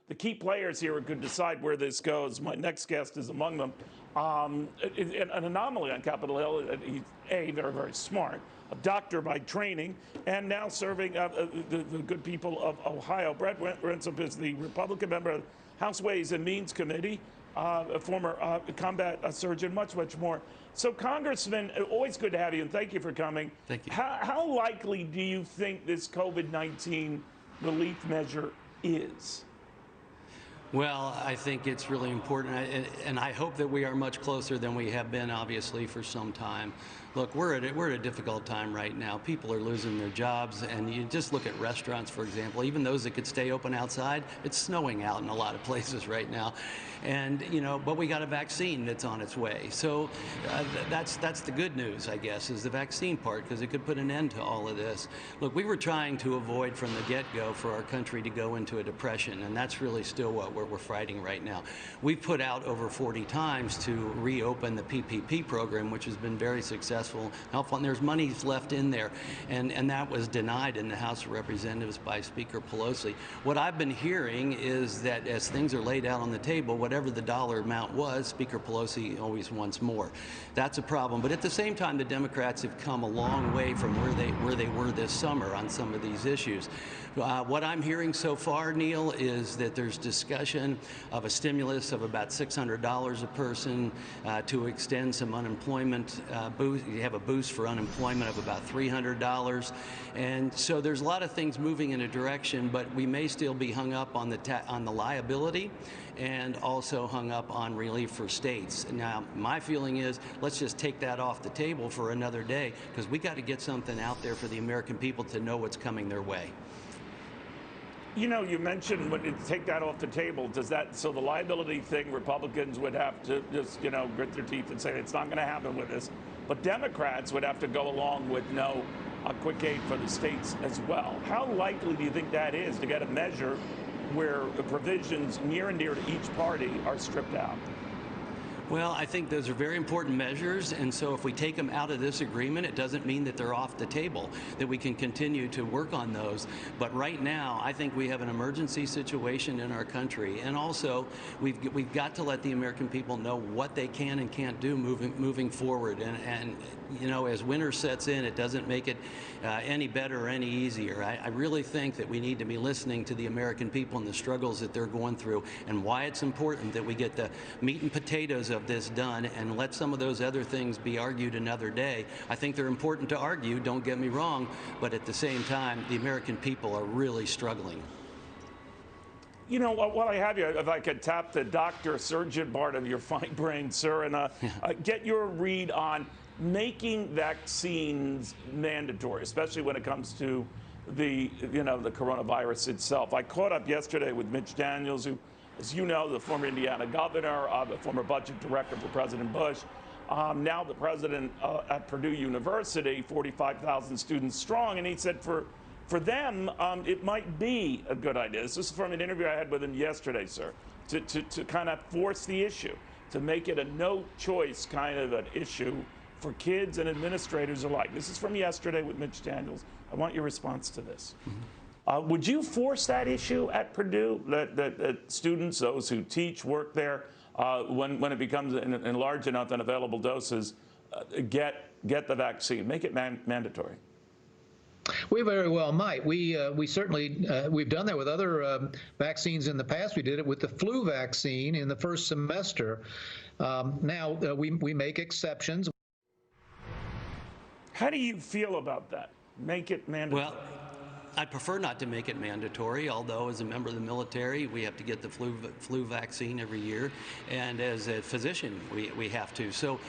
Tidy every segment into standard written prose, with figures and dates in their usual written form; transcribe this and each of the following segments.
the key players here could decide where this goes. My next guest is among them. An anomaly on Capitol Hill. He's very, very smart, a doctor by training, and now serving the good people of Ohio. Brett Wenstrup is the Republican member of the House Ways and Means Committee, a former combat surgeon, much more. So, Congressman, always good to have you, and thank you for coming. Thank you. How likely do you think this COVID-19 relief measure is? Well, I think it's really important, and I hope that we are much closer than we have been, obviously, for some time. Look, we're at a difficult time right now. People are losing their jobs, and you just look at restaurants, for example. Even those that could stay open outside, it's snowing out in a lot of places right now, and but we got a vaccine that's on its way. So that's the good news, I guess, is the vaccine part, because it could put an end to all of this. Look, we were trying to avoid from the get-go for our country to go into a depression, and that's really still what we're fighting right now. We've put out over 40 times to reopen the PPP program, which has been very successful. Helpful, and there's money left in there, and that was denied in the House of Representatives by Speaker Pelosi. What I've been hearing is that as things are laid out on the table, whatever the dollar amount was, Speaker Pelosi always wants more. That's a problem. But at the same time, the Democrats have come a long way from where they were this summer on some of these issues. What I'm hearing so far, Neil, is that there's discussion of a stimulus of about $600 a person to extend some unemployment boost. You have a boost for unemployment of about $300, and so there's a lot of things moving in a direction, but we may still be hung up on the liability, and also hung up on relief for states. Now, my feeling is let's just take that off the table for another day, because we got to get something out there for the American people to know what's coming their way. You mentioned when you take that off the table, so the liability thing, Republicans would have to just, grit their teeth and say it's not going to happen with this. But Democrats would have to go along with no quick aid for the states as well. How likely do you think that is to get a measure where the provisions near and dear to each party are stripped out? Well, I think those are very important measures, and so if we take them out of this agreement, it doesn't mean that they're off the table, that we can continue to work on those. But right now, I think we have an emergency situation in our country, and also we've got to let the American people know what they can and can't do moving forward. And as winter sets in, it doesn't make it any better or any easier. I really think that we need to be listening to the American people and the struggles that they're going through, and why it's important that we get the meat and potatoes of this done and let some of those other things be argued another day. I think they're important to argue, don't get me wrong, but at the same time, the American people are really struggling. While I have you, if I could tap the doctor, surgeon part of your fine brain, sir, and get your read on making vaccines mandatory, especially when it comes to the coronavirus itself. I caught up yesterday with Mitch Daniels, who, as you know, the former Indiana governor, the former budget director for President Bush, now the president at Purdue University, 45,000 students strong, and he said for them, it might be a good idea. This is from an interview I had with him yesterday, sir, to kind of force the issue, to make it a no-choice kind of an issue for kids and administrators alike. This is from yesterday with Mitch Daniels. I want your response to this. Would you force that issue at Purdue, that students, those who teach, work there, when it becomes in large enough and available doses, get the vaccine, make it mandatory? We very well might. We certainly we've done that with other vaccines in the past. We did it with the flu vaccine in the first semester. Now we make exceptions. How do you feel about that? Make it mandatory. Well, I'd prefer not to make it mandatory, although as a member of the military, we have to get the flu vaccine every year, and as a physician, we have to. So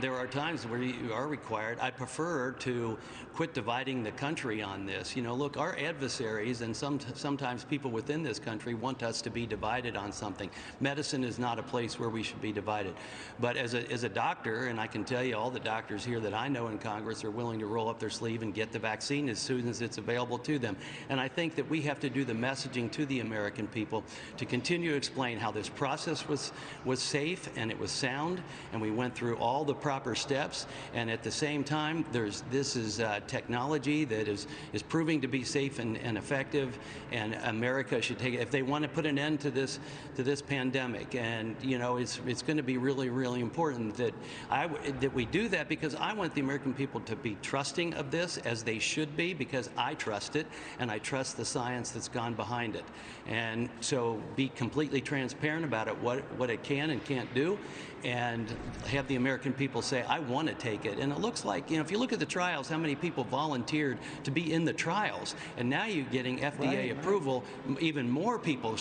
there are times where you are required. I prefer to quit dividing the country on this. Look, our adversaries and sometimes people within this country want us to be divided on something. Medicine is not a place where we should be divided. But as a doctor, and I can tell you all the doctors here that I know in Congress are willing to roll up their sleeve and get the vaccine as soon as it's available to to them. And I think that we have to do the messaging to the American people to continue to explain how this process was safe and it was sound, and we went through all the proper steps. And at the same time, this is technology that is proving to be safe and effective, and America should take it if they want to put an end to this pandemic. And you know, it's going to be really, really important that we do that, because I want the American people to be trusting of this, as they should be, because I trust it and I trust the science that's gone behind it. And so be completely transparent about it, what it can and can't do, and have the American people say, I want to take it. And it looks like, you know, if you look at the trials, how many people volunteered to be in the trials, and now you're getting FDA approval. Even more people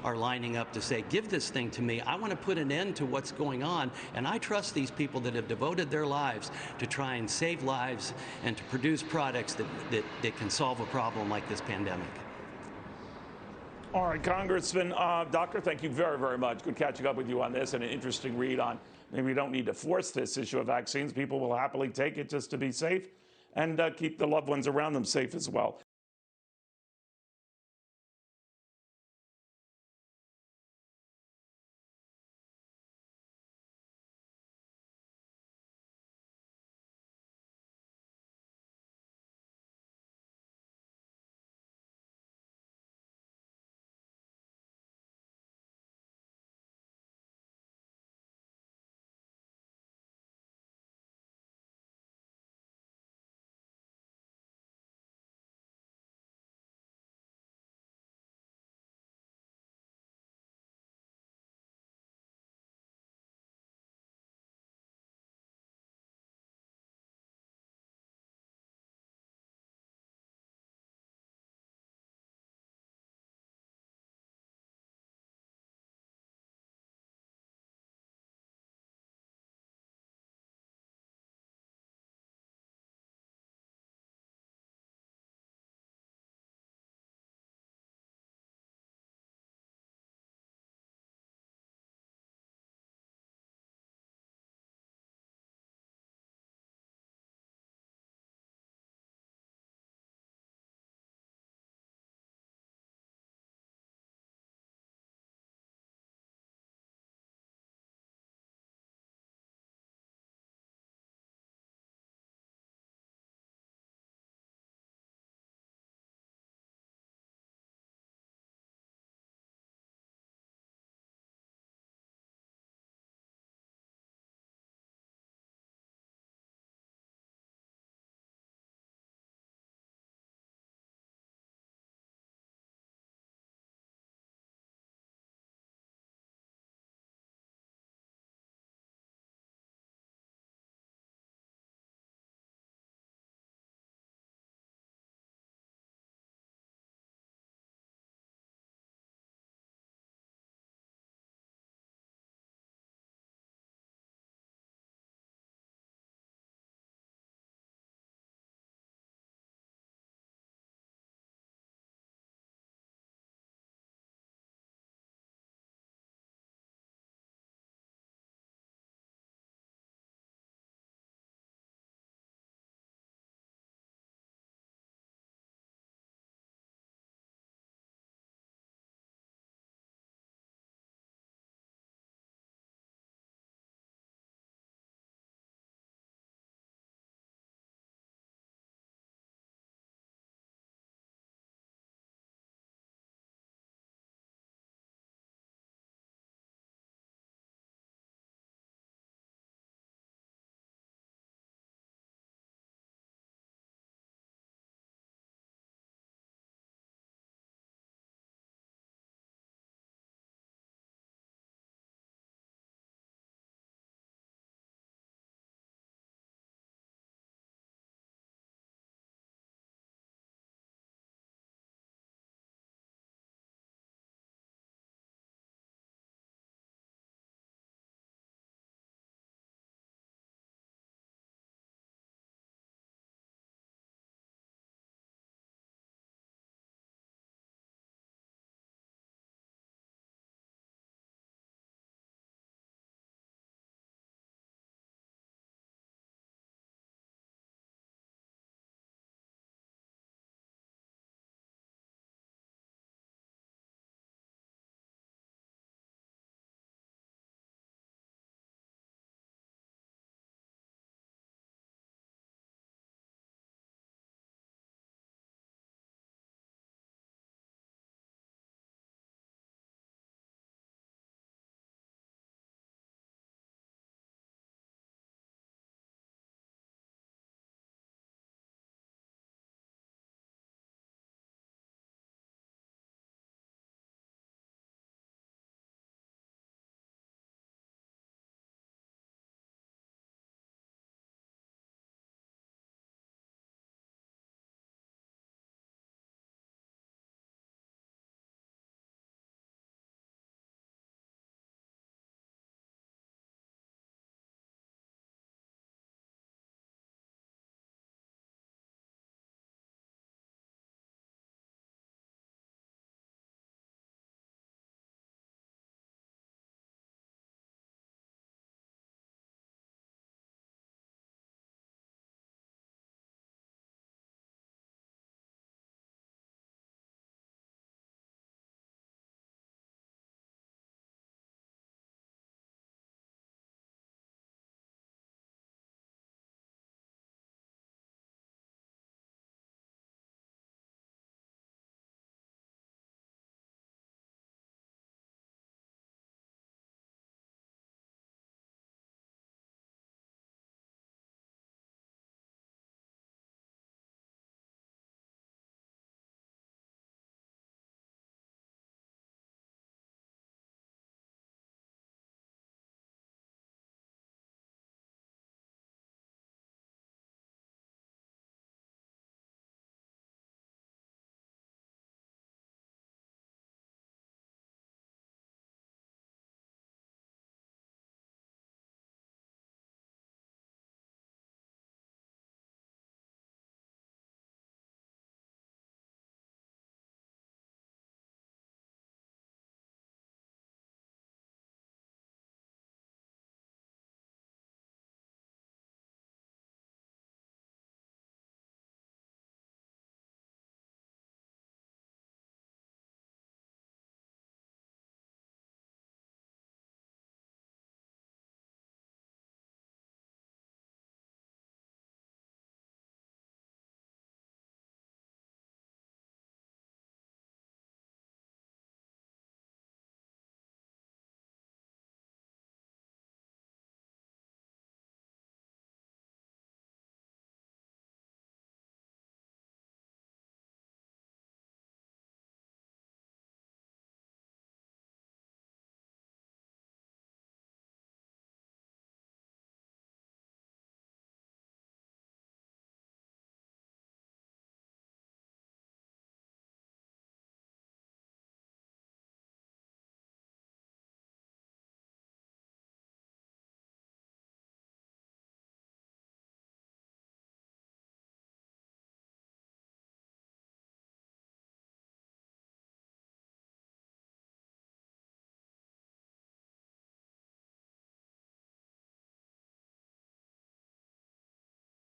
are lining up to say, give this thing to me. I want to put an end to what's going on, and I trust these people that have devoted their lives to try and save lives and to produce products that can solve a problem like this pandemic. All right, Congressman, Doctor, thank you very, very much. Good catching up with you on this, and an interesting read on maybe we don't need to force this issue of vaccines. People will happily take it just to be safe and keep the loved ones around them safe as well.